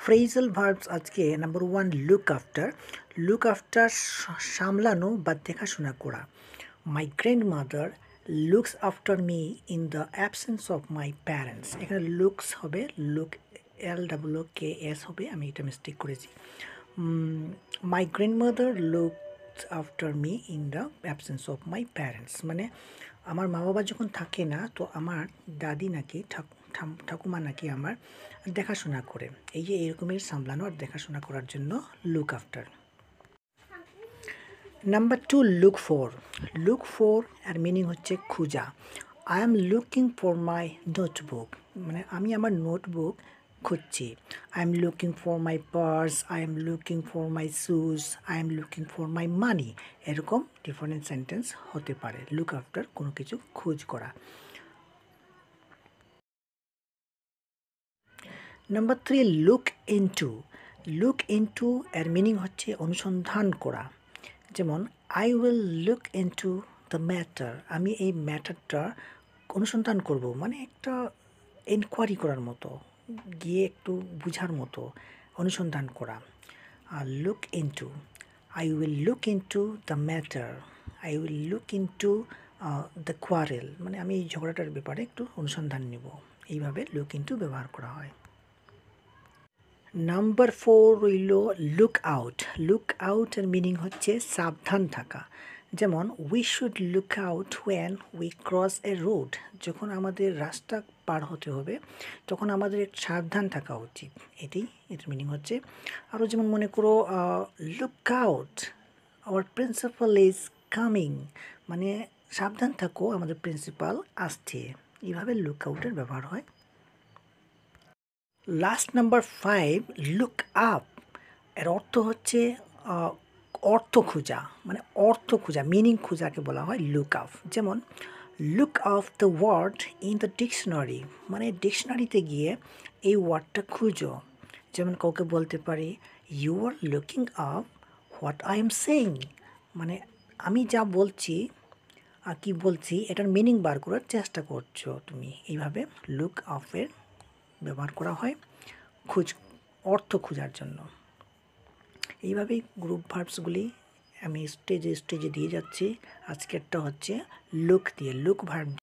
Phrasal verbs আজকে number 1 look after সামলানো বা দেখাশোনা করা। My grandmother looks after me in the absence of my parents. এখানে লুকস হবে LOOKS হবে, আমি এটা মিস্টেক করেছি। My grandmother looks after me in the absence of my parents, মানে আমার মা বাবা যখন থাকে না তো আমার দাদি নাকি ঠাকুমা নাকি আমার দেখাশোনা করে। এই যে এরকমের সামলানো আর দেখাশোনা করার জন্য look after. Number 2 look for আর মিনিং হচ্ছে খোঁজা। I am looking for my notebook, মানে আমি আমার নোটবুক খুঁজছি। I am looking for my purse, I am looking for my shoes, I am looking for my money. এরকম different sentence হতে পারে লুক আফটার কোনো কিছু খোঁজ করা। নাম্বার 3 লুক ইনটু এর মিনিং হচ্ছে অনুসন্ধান করা। যেমন I will look into the matter, আমি এই ম্যাটারটা অনুসন্ধান করব, মানে একটা এনকোয়ারি করার মতো, গিয়ে একটু বুঝার মতো, অনুসন্ধান করা। আর look into, I will look into the matter, I will look into the quarrel, মানে আমি এই ঝগড়াটার ব্যাপারে একটু অনুসন্ধান নেব। এইভাবে লুক ইনটু ব্যবহার করা হয়। নাম্বার 4 রইল লুক আউটের মিনিং হচ্ছে সাবধান থাকা। যেমন we should look out when we cross a road, যখন আমাদের রাস্তা পার হতে হবে তখন আমাদের একটু সাবধান থাকা উচিত। এটার মিনিং হচ্ছে। আরও যেমন মনে করো look out hour principal is coming, মানে সাবধান থাকো আমাদের প্রিন্সিপাল আসছে। এইভাবে লুক আউটের ব্যবহার হয়। লাস্ট নাম্বার 5 লুক আপ, এর অর্থ হচ্ছে অর্থ খোঁজা, মানে অর্থ খোঁজা, মিনিং খোঁজাকে বলা হয় লুক আপ। যেমন look up the word in the dictionary, মানে ডিকশনারিতে গিয়ে এই ওয়ার্ডটা খুঁজো। যেমন কাউকে বলতে পারি you are looking up what I am saying, মানে আমি যা বলছি আর কি বলছি এটার মিনিং বার করার চেষ্টা করছো তুমি। এইভাবে লুক আপের ব্যবহার করা হয় অর্থ খোঁজার জন্য। এইভাবেই গ্রুপ ভার্বসগুলি আমি স্টেজে দিয়ে যাচ্ছি। আজকেরটা হচ্ছে লুক ভার্ব।